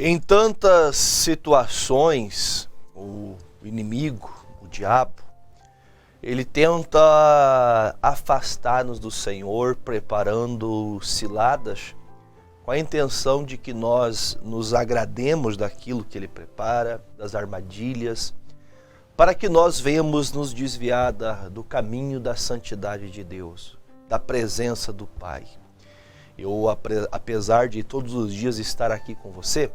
Em tantas situações, o inimigo, o diabo, ele tenta afastar-nos do Senhor, preparando ciladas, com a intenção de que nós nos agrademos daquilo que Ele prepara, das armadilhas, para que nós venhamos nos desviar do caminho da santidade de Deus, da presença do Pai. Eu, apesar de todos os dias estar aqui com você,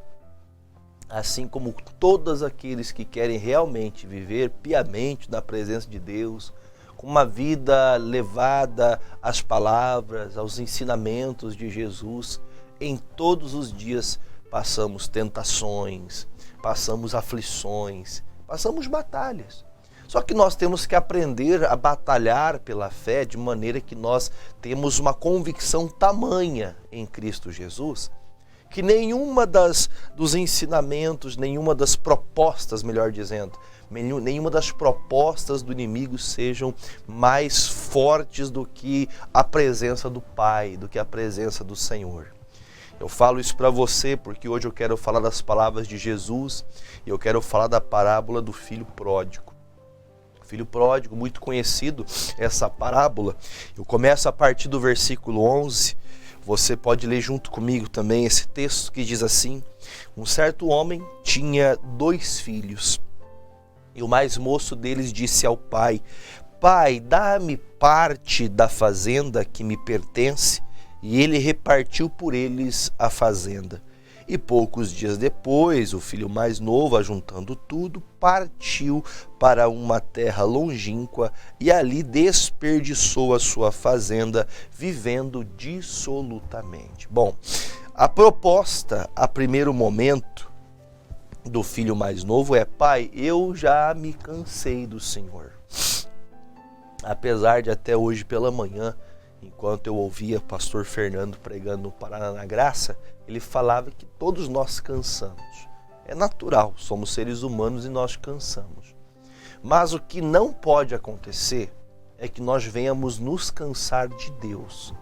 assim como todos aqueles que querem realmente viver piamente na presença de Deus, com uma vida levada às palavras, aos ensinamentos de Jesus, em todos os dias passamos tentações, passamos aflições, passamos batalhas. Só que nós temos que aprender a batalhar pela fé de maneira que nós temos uma convicção tamanha em Cristo Jesus, que nenhuma dos ensinamentos, nenhuma das propostas, melhor dizendo, nenhuma das propostas do inimigo sejam mais fortes do que a presença do Pai, do que a presença do Senhor. Eu falo isso para você porque hoje eu quero falar das palavras de Jesus e eu quero falar da parábola do filho pródigo. Filho pródigo, muito conhecido essa parábola. Eu começo a partir do versículo 11. Você pode ler junto comigo também esse texto que diz assim: um certo homem tinha 2 filhos. E o mais moço deles disse ao pai: Pai, dá-me parte da fazenda que me pertence. E ele repartiu por eles a fazenda. E poucos dias depois, o filho mais novo, ajuntando tudo, partiu para uma terra longínqua e ali desperdiçou a sua fazenda, vivendo dissolutamente. Bom, a proposta, a primeiro momento, do filho mais novo é: Pai, eu já me cansei do Senhor. Apesar de até hoje pela manhã, enquanto eu ouvia pastor Fernando pregando no Paraná na Graça, ele falava que todos nós cansamos. É natural, somos seres humanos e nós cansamos. Mas o que não pode acontecer é que nós venhamos nos cansar de Deus.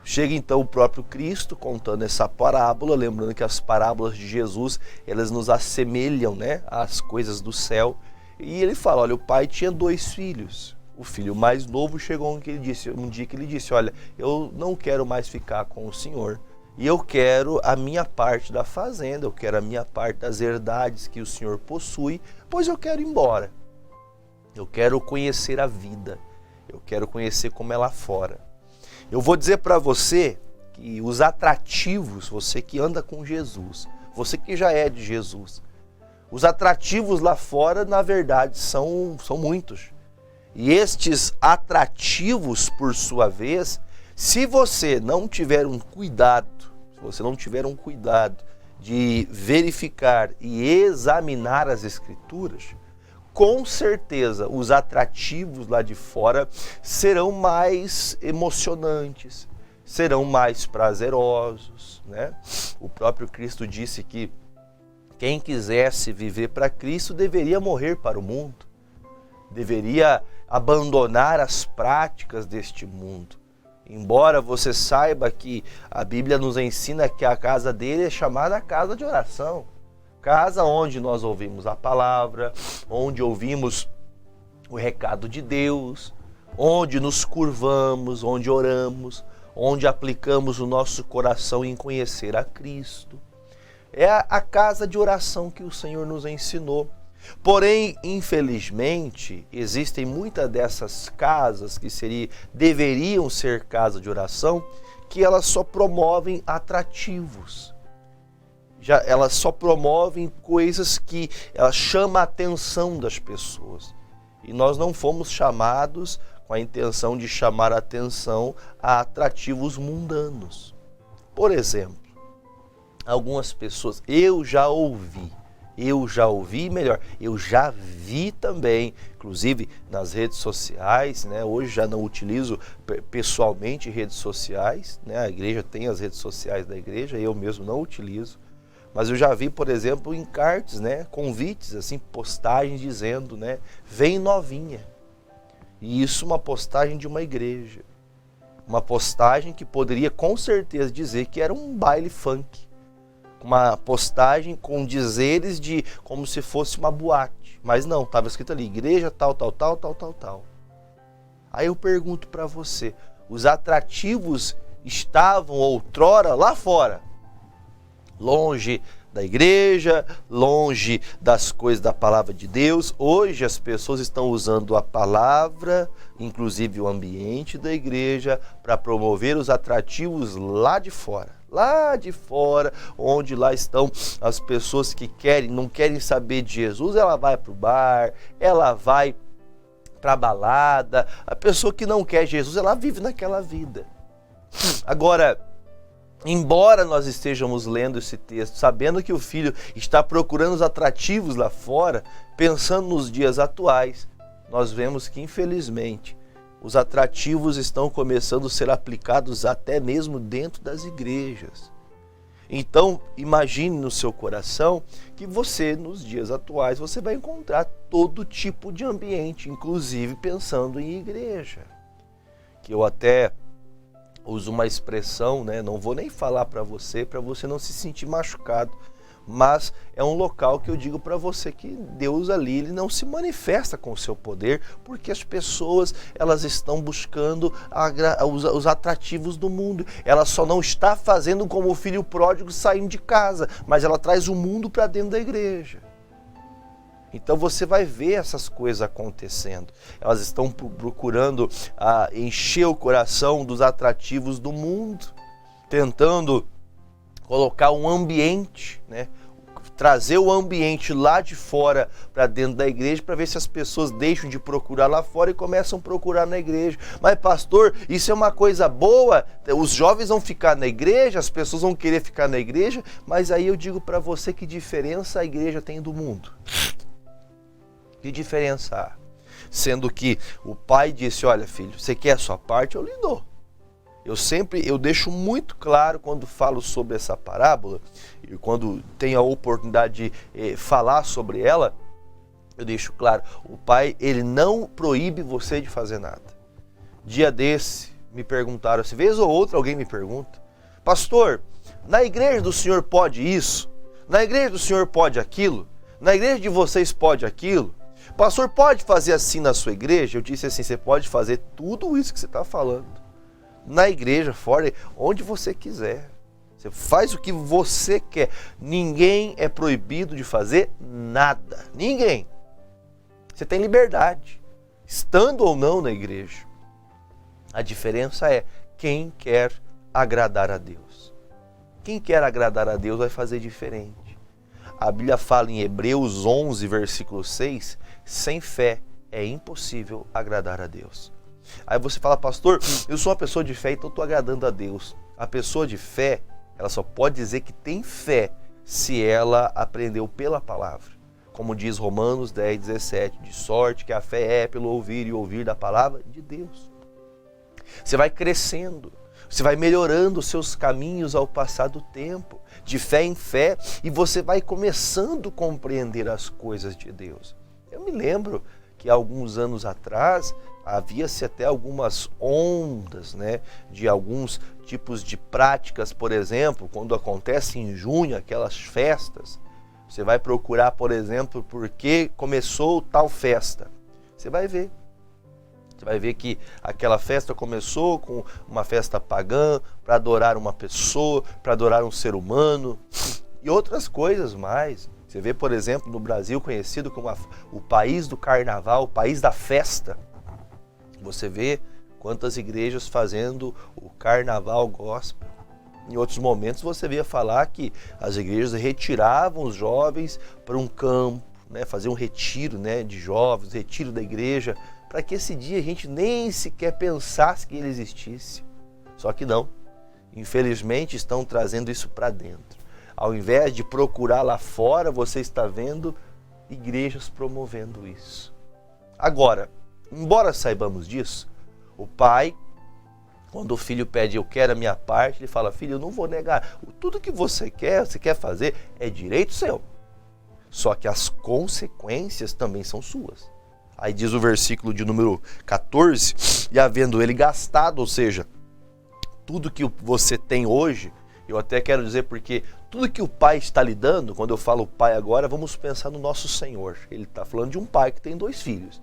Chega então o próprio Cristo contando essa parábola, lembrando que as parábolas de Jesus, elas nos assemelham, às coisas do céu. E ele fala, olha, o pai tinha 2 filhos. O filho mais novo chegou um dia que ele disse, olha, eu não quero mais ficar com o Senhor. E eu quero a minha parte da fazenda, eu quero a minha parte das herdades que o Senhor possui, pois eu quero ir embora. Eu quero conhecer a vida, eu quero conhecer como é lá fora. Eu vou dizer para você que os atrativos, você que anda com Jesus, você que já é de Jesus, os atrativos lá fora, na verdade, são muitos. E estes atrativos, por sua vez, se você não tiver um cuidado, de verificar e examinar as Escrituras, com certeza os atrativos lá de fora serão mais emocionantes, serão mais prazerosos, O próprio Cristo disse que quem quisesse viver para Cristo deveria morrer para o mundo, deveria abandonar as práticas deste mundo. Embora você saiba que a Bíblia nos ensina que a casa dele é chamada casa de oração, casa onde nós ouvimos a palavra, onde ouvimos o recado de Deus, onde nos curvamos, onde oramos, onde aplicamos o nosso coração em conhecer a Cristo. É a casa de oração que o Senhor nos ensinou. Porém, infelizmente, existem muitas dessas casas que deveriam ser casa de oração, que elas só promovem atrativos. Elas só promovem coisas que elas chamam a atenção das pessoas. E nós não fomos chamados com a intenção de chamar a atenção a atrativos mundanos. Por exemplo, algumas pessoas, eu já vi também, inclusive nas redes sociais, Hoje já não utilizo pessoalmente redes sociais, A igreja tem as redes sociais da igreja, eu mesmo não utilizo. Mas eu já vi, por exemplo, encartes, convites, assim, postagens dizendo, vem novinha. E isso uma postagem de uma igreja. Uma postagem que poderia com certeza dizer que era um baile funk. uma postagem com dizeres de como se fosse uma boate. Mas não, estava escrito ali, igreja tal, tal, tal, tal, tal, tal. Aí eu pergunto para você, os atrativos estavam outrora lá fora, longe da igreja, longe das coisas da palavra de Deus. Hoje as pessoas estão usando a palavra, inclusive o ambiente da igreja, para promover os atrativos lá de fora. Lá de fora, onde lá estão as pessoas que não querem saber de Jesus, ela vai para o bar, ela vai para a balada. A pessoa que não quer Jesus, ela vive naquela vida. Agora, embora nós estejamos lendo esse texto, sabendo que o filho está procurando os atrativos lá fora, pensando nos dias atuais, nós vemos que, infelizmente, os atrativos estão começando a ser aplicados até mesmo dentro das igrejas. Então, imagine no seu coração que você, nos dias atuais, você vai encontrar todo tipo de ambiente, inclusive pensando em igreja. Que eu até uso uma expressão, né? Não vou nem falar para você não se sentir machucado, mas é um local que eu digo para você que Deus ali, ele não se manifesta com o seu poder, porque as pessoas, elas estão buscando os atrativos do mundo. Ela só não está fazendo como o filho pródigo saindo de casa, mas ela traz o mundo para dentro da igreja. Então você vai ver essas coisas acontecendo. Elas estão procurando encher o coração dos atrativos do mundo, tentando colocar um ambiente, né? Trazer o ambiente lá de fora para dentro da igreja, para ver se as pessoas deixam de procurar lá fora e começam a procurar na igreja. Mas pastor, isso é uma coisa boa? Os jovens vão ficar na igreja, as pessoas vão querer ficar na igreja, mas aí eu digo para você, que diferença a igreja tem do mundo? Que diferença há? Sendo que o pai disse, olha filho, você quer a sua parte? Eu lhe dou. Eu deixo muito claro quando falo sobre essa parábola, e quando tenho a oportunidade de falar sobre ela, eu deixo claro, o pai, ele não proíbe você de fazer nada. Dia desse, me perguntaram, se vez ou outra alguém me pergunta, pastor, na igreja do senhor pode isso? Na igreja do senhor pode aquilo? Na igreja de vocês pode aquilo? Pastor, pode fazer assim na sua igreja? Eu disse assim, você pode fazer tudo isso que você está falando. Na igreja, fora, onde você quiser. Você faz o que você quer. Ninguém é proibido de fazer nada. Ninguém. Você tem liberdade, estando ou não na igreja. A diferença é quem quer agradar a Deus. Quem quer agradar a Deus vai fazer diferente. A Bíblia fala em Hebreus 11, versículo 6, sem fé é impossível agradar a Deus. Aí você fala, pastor, eu sou uma pessoa de fé, então estou agradando a Deus. A pessoa de fé, ela só pode dizer que tem fé se ela aprendeu pela palavra. Como diz Romanos 10, 17, de sorte que a fé é pelo ouvir e ouvir da palavra de Deus. Você vai crescendo, você vai melhorando os seus caminhos ao passar do tempo, de fé em fé, e você vai começando a compreender as coisas de Deus. Eu me lembro que alguns anos atrás, havia-se até algumas ondas, né, de alguns tipos de práticas, por exemplo, quando acontece em junho, aquelas festas, você vai procurar, por exemplo, por que começou tal festa. Você vai ver que aquela festa começou com uma festa pagã, para adorar uma pessoa, para adorar um ser humano, e outras coisas mais. Você vê, por exemplo, no Brasil, conhecido como o país do carnaval, o país da festa. Você vê quantas igrejas fazendo o carnaval gospel. Em outros momentos você via falar que as igrejas retiravam os jovens para um campo, né, fazer um retiro, né, de jovens, retiro da igreja, para que esse dia a gente nem sequer pensasse que ele existisse. Só que não. Infelizmente estão trazendo isso para dentro. Ao invés de procurar lá fora, você está vendo igrejas promovendo isso. Agora, embora saibamos disso, o pai, quando o filho pede, eu quero a minha parte, ele fala, filho, eu não vou negar. Tudo que você quer fazer, é direito seu. Só que as consequências também são suas. Aí diz o versículo de número 14, e havendo ele gastado, ou seja, tudo que você tem hoje, Eu até quero dizer porque tudo que o pai está lhe dando, quando eu falo pai agora, vamos pensar no nosso Senhor. Ele está falando de um pai que tem 2 filhos.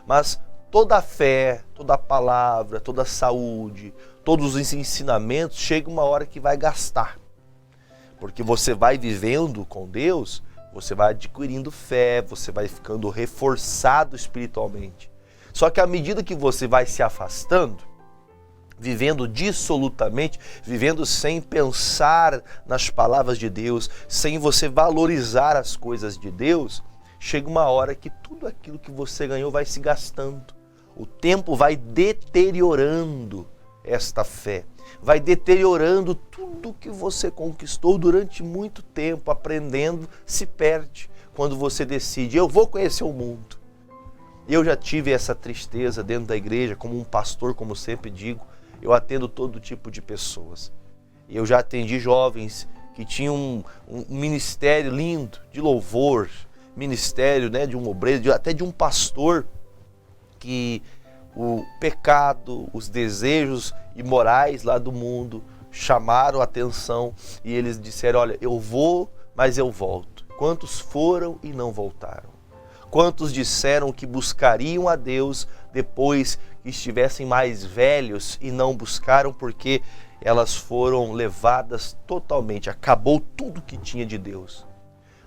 Mas toda a fé, toda a palavra, toda a saúde, todos os ensinamentos, chega uma hora que vai gastar. Porque você vai vivendo com Deus, você vai adquirindo fé, você vai ficando reforçado espiritualmente. Só que à medida que você vai se afastando, vivendo dissolutamente, vivendo sem pensar nas palavras de Deus, sem você valorizar as coisas de Deus, chega uma hora que tudo aquilo que você ganhou vai se gastando. O tempo vai deteriorando esta fé, vai deteriorando tudo que você conquistou durante muito tempo, aprendendo, se perde. Quando você decide, eu vou conhecer o mundo. Eu já tive essa tristeza dentro da igreja, como um pastor, como sempre digo, eu atendo todo tipo de pessoas. Eu já atendi jovens que tinham um ministério lindo, de louvor, ministério, né, de um obreiro, até de um pastor, que o pecado, os desejos imorais lá do mundo chamaram a atenção e eles disseram, olha, eu vou, mas eu volto. Quantos foram e não voltaram? Quantos disseram que buscariam a Deus depois que estivessem mais velhos e não buscaram porque elas foram levadas totalmente, acabou tudo que tinha de Deus.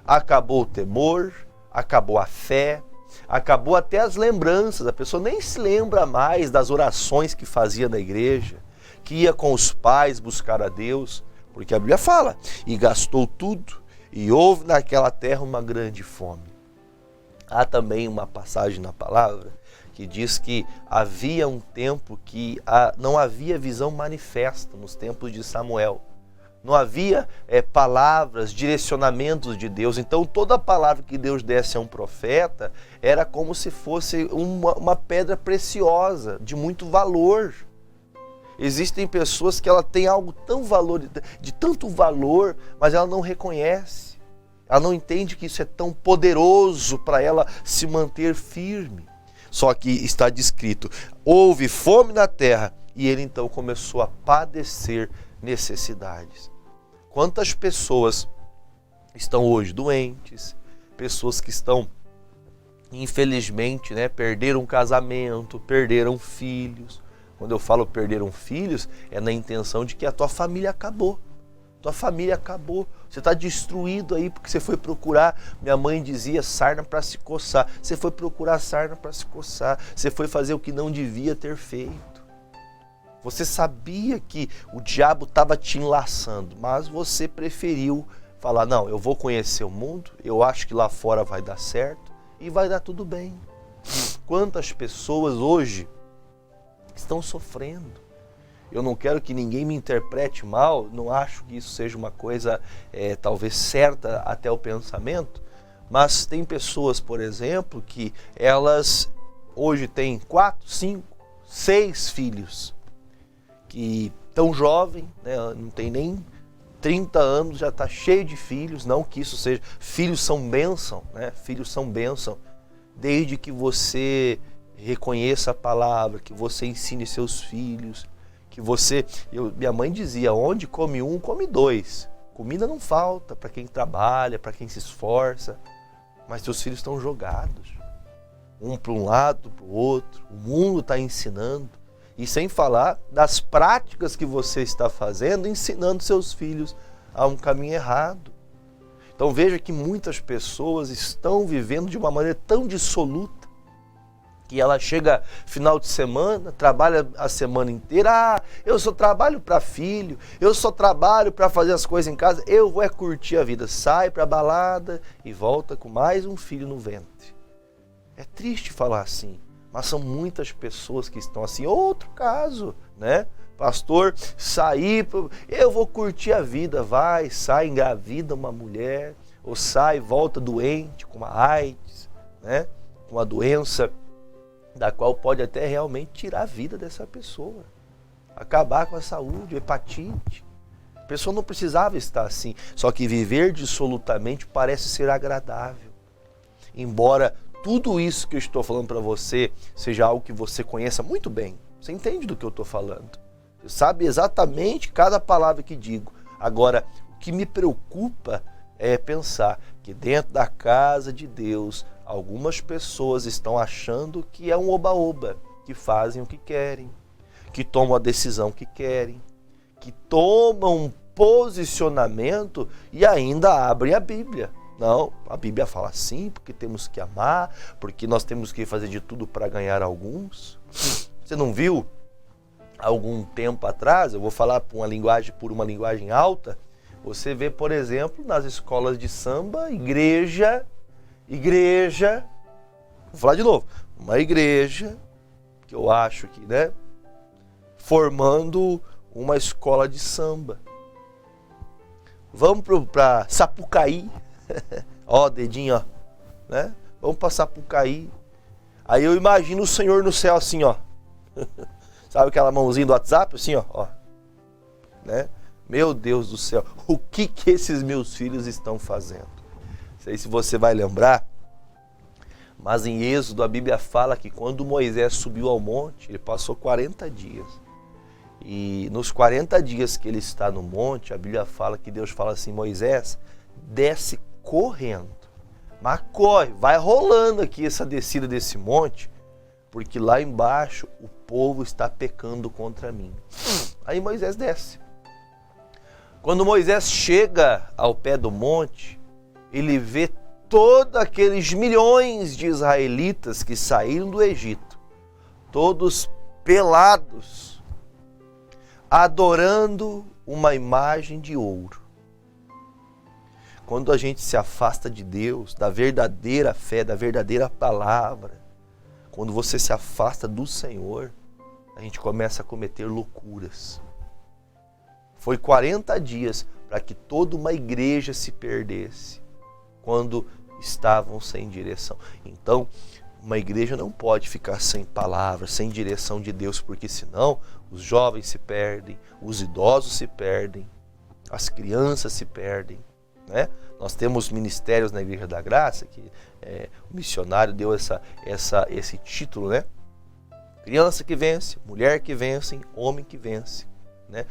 Acabou o temor, acabou a fé, acabou até as lembranças, a pessoa nem se lembra mais das orações que fazia na igreja, que ia com os pais buscar a Deus, porque a Bíblia fala, e gastou tudo, e houve naquela terra uma grande fome. Há também uma passagem na palavra que diz que havia um tempo que não havia visão manifesta nos tempos de Samuel. Não havia palavras, direcionamentos de Deus. Então toda palavra que Deus desse a um profeta era como se fosse uma pedra preciosa, de muito valor. Existem pessoas que ela tem algo de tanto valor, mas ela não reconhece. Ela não entende que isso é tão poderoso para ela se manter firme. Só que está descrito, houve fome na terra e ele então começou a padecer necessidades. Quantas pessoas estão hoje doentes, pessoas que estão, infelizmente, perderam um casamento, perderam filhos. Quando eu falo perderam filhos, é na intenção de que a tua família acabou. Tua família acabou, você está destruído aí porque você foi procurar, minha mãe dizia, sarna para se coçar. Você foi procurar sarna para se coçar, você foi fazer o que não devia ter feito. Você sabia que o diabo estava te enlaçando, mas você preferiu falar, não, eu vou conhecer o mundo, eu acho que lá fora vai dar certo e vai dar tudo bem. Quantas pessoas hoje estão sofrendo? Eu não quero que ninguém me interprete mal, não acho que isso seja uma coisa talvez certa até o pensamento, mas tem pessoas, por exemplo, que elas hoje têm 4, 5, 6 filhos, que tão jovem, não tem nem 30 anos, já está cheio de filhos, não que isso seja, filhos são bênção, filhos são bênção, desde que você reconheça a palavra, que você ensine seus filhos, que minha mãe dizia, onde come um, come 2. Comida não falta para quem trabalha, para quem se esforça, mas seus filhos estão jogados, um para um lado, para o outro, o mundo está ensinando, e sem falar das práticas que você está fazendo, ensinando seus filhos a um caminho errado. Então veja que muitas pessoas estão vivendo de uma maneira tão dissoluta, que ela chega final de semana, trabalha a semana inteira, eu só trabalho para filho, eu só trabalho para fazer as coisas em casa, eu vou curtir a vida, sai para a balada e volta com mais um filho no ventre. É triste falar assim, mas são muitas pessoas que estão assim. Outro caso, pastor, eu vou curtir a vida, sai, engravida uma mulher, ou sai, volta doente com uma AIDS, com uma doença da qual pode até realmente tirar a vida dessa pessoa, acabar com a saúde, hepatite. A pessoa não precisava estar assim, só que viver dissolutamente parece ser agradável. Embora tudo isso que eu estou falando para você seja algo que você conheça muito bem, você entende do que eu estou falando, você sabe exatamente cada palavra que digo, Agora, o que me preocupa é pensar que dentro da casa de Deus, algumas pessoas estão achando que é um oba-oba, que fazem o que querem, que tomam a decisão que querem, que tomam um posicionamento e ainda abrem a Bíblia. Não, a Bíblia fala assim, porque temos que amar, porque nós temos que fazer de tudo para ganhar alguns. Você não viu? Algum tempo atrás, eu vou falar por uma linguagem alta, você vê, por exemplo, nas escolas de samba, igreja, vou falar de novo, uma igreja, que eu acho que, né, formando uma escola de samba. Vamos para Sapucaí, ó, dedinho, ó, né? Vamos para Sapucaí. Aí eu imagino o Senhor no céu assim, ó. Sabe aquela mãozinha do WhatsApp, assim, ó, né? Meu Deus do céu, o que esses meus filhos estão fazendo? Não sei se você vai lembrar, mas em Êxodo a Bíblia fala que quando Moisés subiu ao monte, ele passou 40 dias. E nos 40 dias que ele está no monte, a Bíblia fala que Deus fala assim: Moisés, desce correndo, mas corre, vai rolando aqui essa descida desse monte, porque lá embaixo o povo está pecando contra mim. Aí Moisés desce. Quando Moisés chega ao pé do monte, ele vê todos aqueles milhões de israelitas que saíram do Egito, todos pelados, adorando uma imagem de ouro. Quando a gente se afasta de Deus, da verdadeira fé, da verdadeira palavra, quando você se afasta do Senhor, a gente começa a cometer loucuras. Foi 40 dias para que toda uma igreja se perdesse, quando estavam sem direção. Então, uma igreja não pode ficar sem palavra, sem direção de Deus, porque senão os jovens se perdem, os idosos se perdem, as crianças se perdem, né? Nós temos ministérios na Igreja da Graça, que o missionário deu esse título, né? Criança que vence, mulher que vence, homem que vence, né?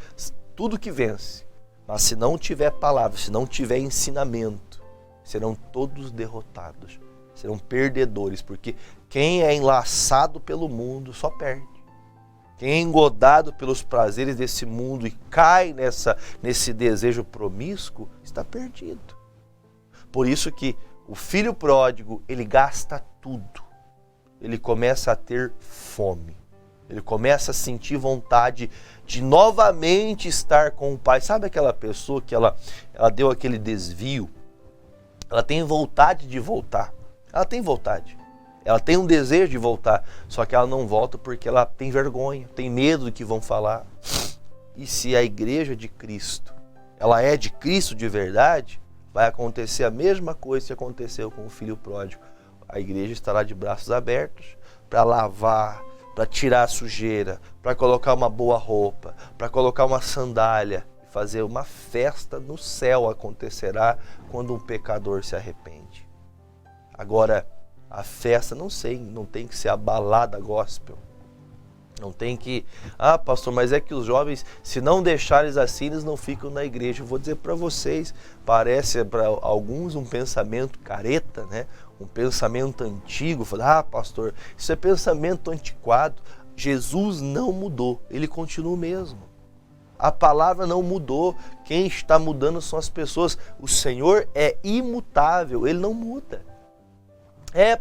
Tudo que vence, mas se não tiver palavra, se não tiver ensinamento, serão todos derrotados, serão perdedores, porque quem é enlaçado pelo mundo só perde. Quem é engodado pelos prazeres desse mundo e cai nesse desejo promíscuo, está perdido. Por isso que o filho pródigo, ele gasta tudo. Ele começa a ter fome. Ele começa a sentir vontade de novamente estar com o pai. Sabe aquela pessoa que ela deu aquele desvio? Ela tem vontade de voltar. Ela tem vontade. Ela tem um desejo de voltar. Só que ela não volta porque ela tem vergonha, tem medo do que vão falar. E se a igreja de Cristo, ela é de Cristo de verdade, vai acontecer a mesma coisa que aconteceu com o filho pródigo. A igreja estará de braços abertos para lavar, para tirar a sujeira, para colocar uma boa roupa, para colocar uma sandália e fazer uma festa no céu acontecerá quando um pecador se arrepende. Agora, a festa não tem que ser a balada gospel. Não tem que, pastor, mas é que os jovens, se não deixarem assim, eles não ficam na igreja. Eu vou dizer para vocês, parece para alguns um pensamento careta, né? Um pensamento antigo. Pastor, isso é pensamento antiquado. Jesus não mudou, ele continua o mesmo. A palavra não mudou, quem está mudando são as pessoas. O Senhor é imutável, ele não muda.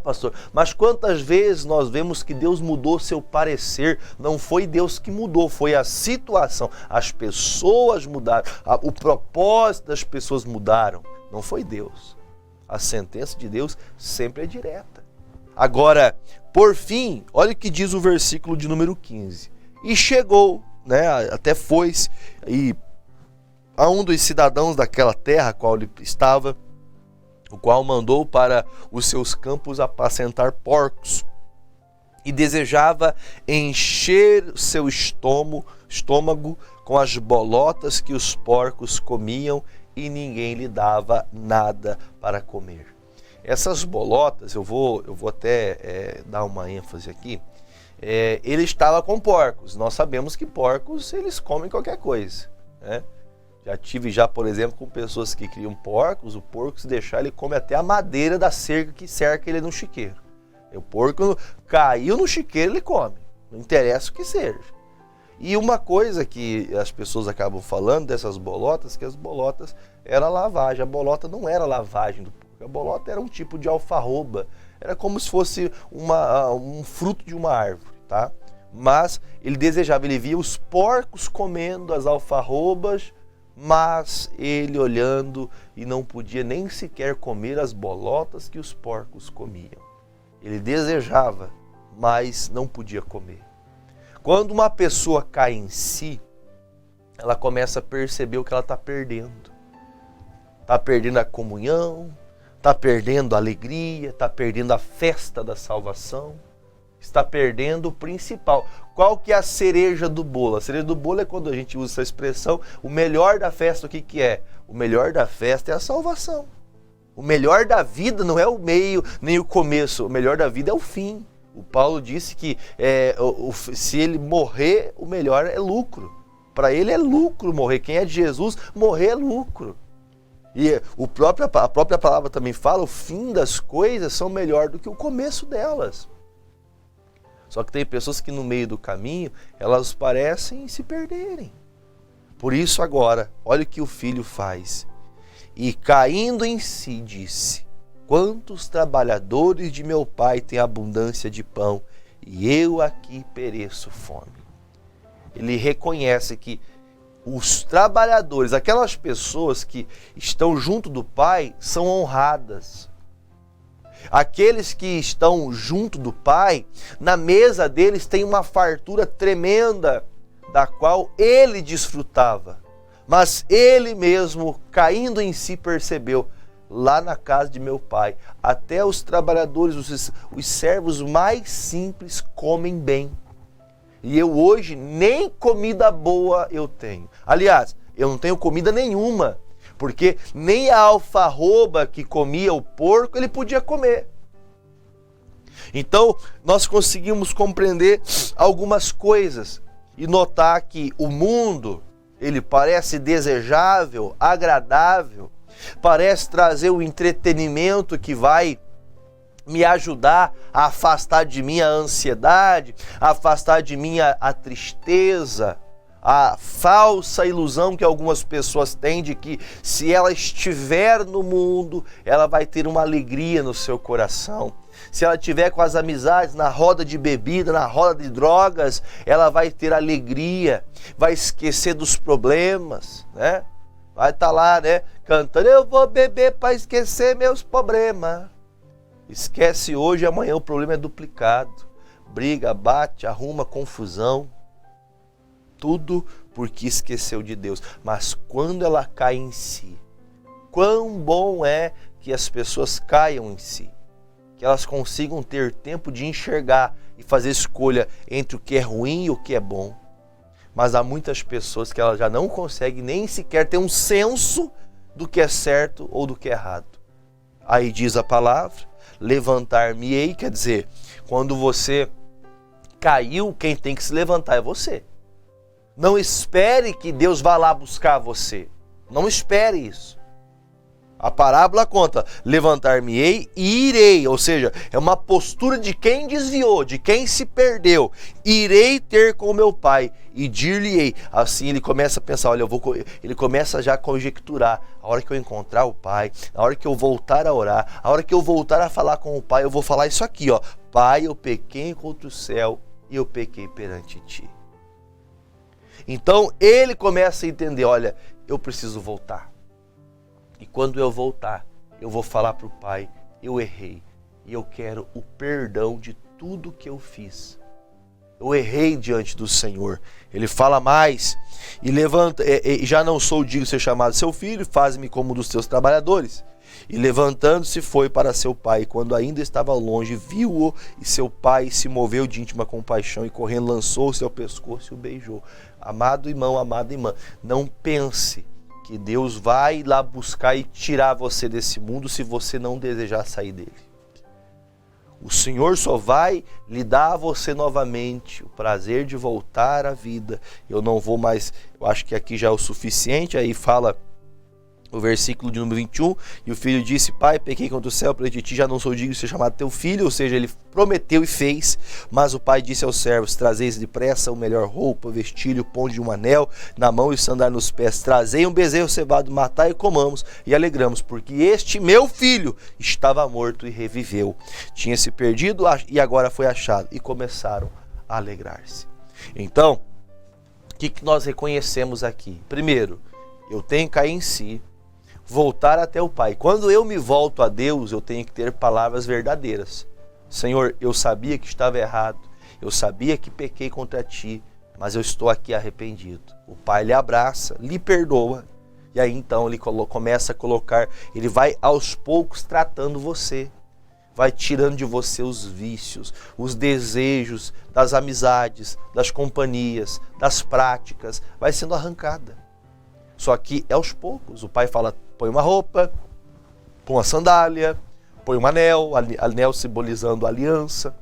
Pastor, mas quantas vezes nós vemos que Deus mudou seu parecer? Não foi Deus que mudou, foi a situação. As pessoas mudaram, o propósito das pessoas mudaram, não foi Deus. A sentença de Deus sempre é direta. Agora, por fim, olha o que diz o versículo de número 15. E chegou, né, até foi-se, e a um dos cidadãos daquela terra a qual ele estava, o qual mandou para os seus campos apacentar porcos, e desejava encher seu estômago com as bolotas que os porcos comiam, e ninguém lhe dava nada para comer. Essas bolotas, eu vou até dar uma ênfase aqui, ele estava com porcos. Nós sabemos que porcos, eles comem qualquer coisa, né? Já tive, por exemplo, com pessoas que criam porcos. O porco, se deixar, ele come até a madeira da cerca que cerca ele no chiqueiro. O porco caiu no chiqueiro, ele come. Não interessa o que seja. E uma coisa que as pessoas acabam falando dessas bolotas, que as bolotas era lavagem. A bolota não era lavagem do porco. A bolota era um tipo de alfarroba. Era como se fosse um fruto de uma árvore, tá? Mas ele desejava, ele via os porcos comendo as alfarrobas, mas ele olhando e não podia nem sequer comer as bolotas que os porcos comiam. Ele desejava, mas não podia comer. Quando uma pessoa cai em si, ela começa a perceber o que ela está perdendo. Está perdendo a comunhão, está perdendo a alegria, está perdendo a festa da salvação, está perdendo o principal. Qual que é a cereja do bolo? A cereja do bolo é quando a gente usa essa expressão, o melhor da festa, o que é? O melhor da festa é a salvação. O melhor da vida não é o meio nem o começo, o melhor da vida é o fim. O Paulo disse que se ele morrer, o melhor é lucro. Para ele é lucro morrer. Quem é de Jesus, morrer é lucro. E a própria palavra também fala, o fim das coisas são melhor do que o começo delas. Só que tem pessoas que no meio do caminho, elas parecem se perderem. Por isso agora, olha o que o filho faz. E caindo em si, disse: quantos trabalhadores de meu pai têm abundância de pão, e eu aqui pereço fome. Ele reconhece que os trabalhadores, aquelas pessoas que estão junto do pai, são honradas. Aqueles que estão junto do pai, na mesa deles tem uma fartura tremenda, da qual ele desfrutava. Mas ele mesmo, caindo em si, percebeu: lá na casa de meu pai, até os trabalhadores, os servos mais simples comem bem. E eu hoje nem comida boa eu tenho. Aliás, eu não tenho comida nenhuma, porque nem a alfarroba que comia o porco ele podia comer. Então, nós conseguimos compreender algumas coisas e notar que o mundo, ele parece desejável, agradável, parece trazer o entretenimento que vai me ajudar a afastar de mim a ansiedade, a afastar de mim a tristeza, a falsa ilusão que algumas pessoas têm de que se ela estiver no mundo, ela vai ter uma alegria no seu coração. Se ela estiver com as amizades na roda de bebida, na roda de drogas, ela vai ter alegria, vai esquecer dos problemas, né? Vai estar lá, né, cantando: eu vou beber para esquecer meus problemas. Esquece hoje, amanhã o problema é duplicado. Briga, bate, arruma confusão. Tudo porque esqueceu de Deus. Mas quando ela cai em si, quão bom é que as pessoas caiam em si. Que elas consigam ter tempo de enxergar e fazer escolha entre o que é ruim e o que é bom. Mas há muitas pessoas que elas já não conseguem nem sequer ter um senso do que é certo ou do que é errado. Aí diz a palavra: levantar-me-ei, quer dizer, quando você caiu, quem tem que se levantar é você. Não espere que Deus vá lá buscar você. Não espere isso. A parábola conta: levantar-me-ei e irei, ou seja, é uma postura de quem desviou, de quem se perdeu. Irei ter com meu pai e dir-lhe-ei. Assim ele começa a pensar, ele começa já a conjecturar: a hora que eu encontrar o pai, a hora que eu voltar a orar, a hora que eu voltar a falar com o pai, eu vou falar isso aqui, ó: Pai, eu pequei contra o céu e eu pequei perante ti. Então ele começa a entender: olha, eu preciso voltar. E quando eu voltar, eu vou falar para o pai: eu errei e eu quero o perdão de tudo que eu fiz. Eu errei diante do Senhor. Ele fala mais: e levanta, já não sou digno de ser chamado seu filho, faz-me como um dos teus trabalhadores. E levantando-se foi para seu pai, e quando ainda estava longe, viu-o, e seu pai se moveu de íntima compaixão, e correndo lançou-se ao pescoço e o beijou. Amado irmão, amada irmã, não pense que Deus vai lá buscar e tirar você desse mundo se você não desejar sair dele. O Senhor só vai lhe dar a você novamente o prazer de voltar à vida. Eu não vou mais, eu acho que aqui já é o suficiente. Aí fala o versículo de número 21, e o filho disse: pai, pequei contra o céu, perante ti, já não sou digno de ser chamado teu filho. Ou seja, ele prometeu e fez. Mas o pai disse aos servos: trazeis depressa o melhor roupa, vestilho, ponde de um anel na mão e sandália nos pés. Trazei um bezerro cevado, matai e comamos e alegramos, porque este meu filho estava morto e reviveu, tinha se perdido e agora foi achado. E começaram a alegrar-se. Então, o que nós reconhecemos aqui? Primeiro, eu tenho que cair em si, voltar até o Pai. Quando eu me volto a Deus, eu tenho que ter palavras verdadeiras. Senhor, eu sabia que estava errado, eu sabia que pequei contra ti, mas eu estou aqui arrependido. O Pai lhe abraça, lhe perdoa, e aí então ele começa a colocar, ele vai aos poucos tratando você, vai tirando de você os vícios, os desejos das amizades, das companhias, das práticas, vai sendo arrancada. Só que é aos poucos. O pai fala: põe uma roupa, põe uma sandália, põe um anel simbolizando a aliança.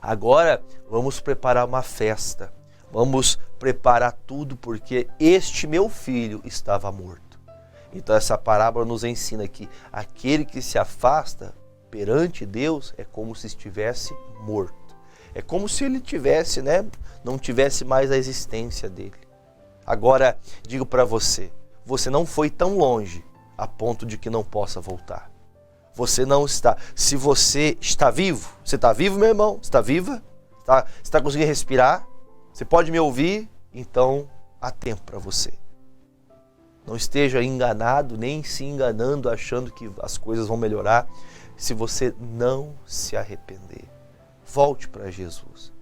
Agora vamos preparar uma festa, vamos preparar tudo, porque este meu filho estava morto. Então essa parábola nos ensina que aquele que se afasta perante Deus é como se estivesse morto. É como se ele tivesse, não tivesse mais a existência dele. Agora, digo para você, você não foi tão longe a ponto de que não possa voltar. Você não está. Se você está vivo, você está vivo, meu irmão? Você está viva? Você está conseguindo respirar? Você pode me ouvir? Então, há tempo para você. Não esteja enganado, nem se enganando, achando que as coisas vão melhorar, se você não se arrepender. Volte para Jesus.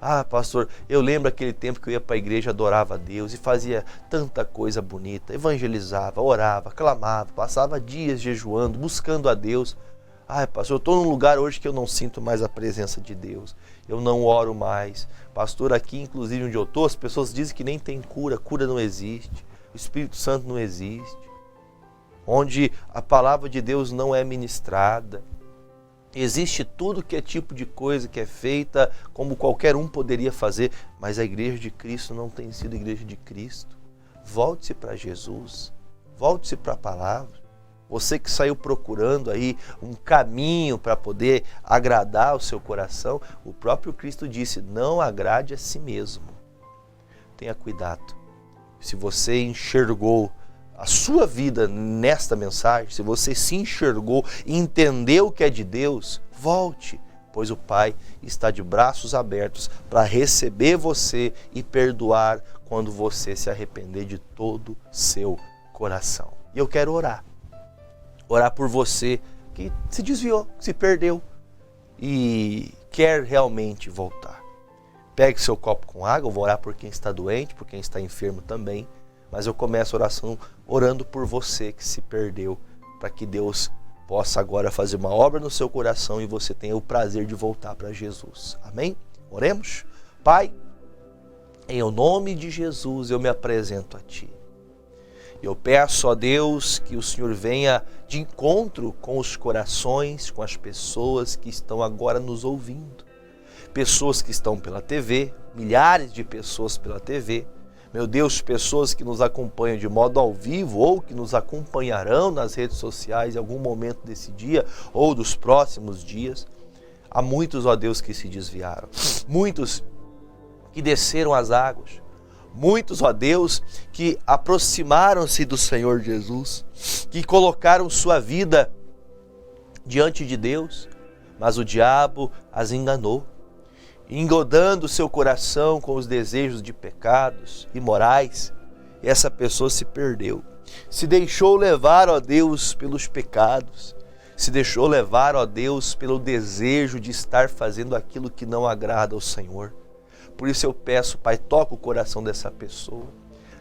Ah, pastor, eu lembro aquele tempo que eu ia para a igreja, adorava a Deus e fazia tanta coisa bonita, evangelizava, orava, clamava, passava dias jejuando, buscando a Deus. Ah, pastor, eu estou num lugar hoje que eu não sinto mais a presença de Deus, eu não oro mais. Pastor, aqui inclusive onde eu estou, as pessoas dizem que nem tem cura, cura não existe, o Espírito Santo não existe, onde a palavra de Deus não é ministrada. Existe tudo que é tipo de coisa que é feita como qualquer um poderia fazer, mas a igreja de Cristo não tem sido igreja de Cristo. Volte-se para Jesus, volte-se para a palavra. Você que saiu procurando aí um caminho para poder agradar o seu coração, o próprio Cristo disse: não agrade a si mesmo. Tenha cuidado. Se você enxergou a sua vida nesta mensagem, se você se enxergou e entendeu o que é de Deus, volte, pois o Pai está de braços abertos para receber você e perdoar quando você se arrepender de todo seu coração. E eu quero orar por você que se desviou, que se perdeu e quer realmente voltar. Pegue seu copo com água, eu vou orar por quem está doente, por quem está enfermo também. Mas eu começo a oração orando por você que se perdeu, para que Deus possa agora fazer uma obra no seu coração e você tenha o prazer de voltar para Jesus. Amém? Oremos? Pai, em nome de Jesus eu me apresento a Ti. Eu peço a Deus que o Senhor venha de encontro com os corações, com as pessoas que estão agora nos ouvindo. Pessoas que estão pela TV, milhares de pessoas pela TV. Meu Deus, pessoas que nos acompanham de modo ao vivo ou que nos acompanharão nas redes sociais em algum momento desse dia ou dos próximos dias. Há muitos, ó Deus, que se desviaram. Muitos que desceram as águas. Muitos, ó Deus, que aproximaram-se do Senhor Jesus, que colocaram sua vida diante de Deus, mas o diabo as enganou, engodando seu coração com os desejos de pecados imorais, e essa pessoa se perdeu. Se deixou levar, ó Deus, pelos pecados, se deixou levar, ó Deus, pelo desejo de estar fazendo aquilo que não agrada ao Senhor. Por isso eu peço, Pai, toca o coração dessa pessoa,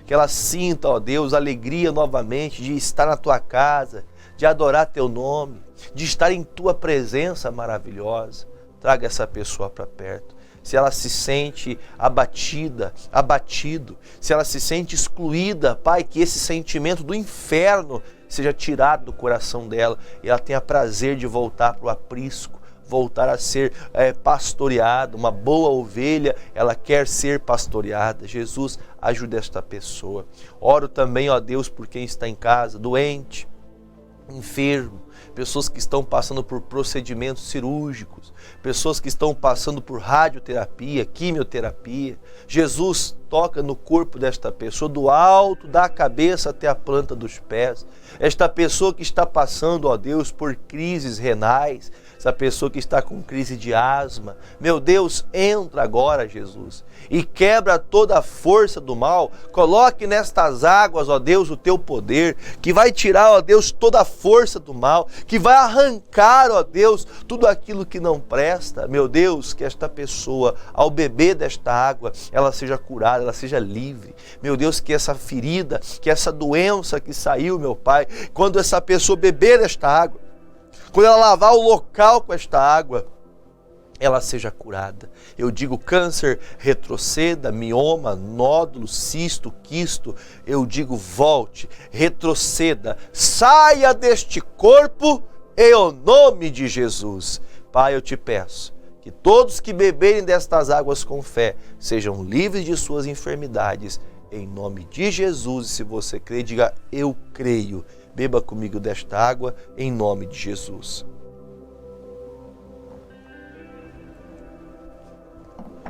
que ela sinta, ó Deus, alegria novamente de estar na Tua casa, de adorar Teu nome, de estar em Tua presença maravilhosa. Traga essa pessoa para perto. Se ela se sente abatida, abatido, se ela se sente excluída, Pai, que esse sentimento do inferno seja tirado do coração dela e ela tenha prazer de voltar para o aprisco, voltar a ser pastoreada. Uma boa ovelha, ela quer ser pastoreada. Jesus, ajude esta pessoa. Oro também, ó Deus, por quem está em casa, doente, enfermo, pessoas que estão passando por procedimentos cirúrgicos, pessoas que estão passando por radioterapia, quimioterapia. Jesus, toca no corpo desta pessoa, do alto da cabeça até a planta dos pés. Esta pessoa que está passando, ó Deus, por crises renais, essa pessoa que está com crise de asma. Meu Deus, entra agora, Jesus, e quebra toda a força do mal. Coloque nestas águas, ó Deus, o teu poder, que vai tirar, ó Deus, toda a força do mal, que vai arrancar, ó Deus, tudo aquilo que não presta. Meu Deus, que esta pessoa, ao beber desta água, ela seja curada, ela seja livre. Meu Deus, que essa ferida, que essa doença que saiu, meu Pai, quando essa pessoa beber desta água, quando ela lavar o local com esta água, ela seja curada. Eu digo câncer, retroceda, mioma, nódulo, cisto, quisto. Eu digo volte, retroceda, saia deste corpo em o nome de Jesus. Pai, eu te peço que todos que beberem destas águas com fé sejam livres de suas enfermidades, em nome de Jesus. E se você crê, diga: eu creio. Beba comigo desta água, em nome de Jesus.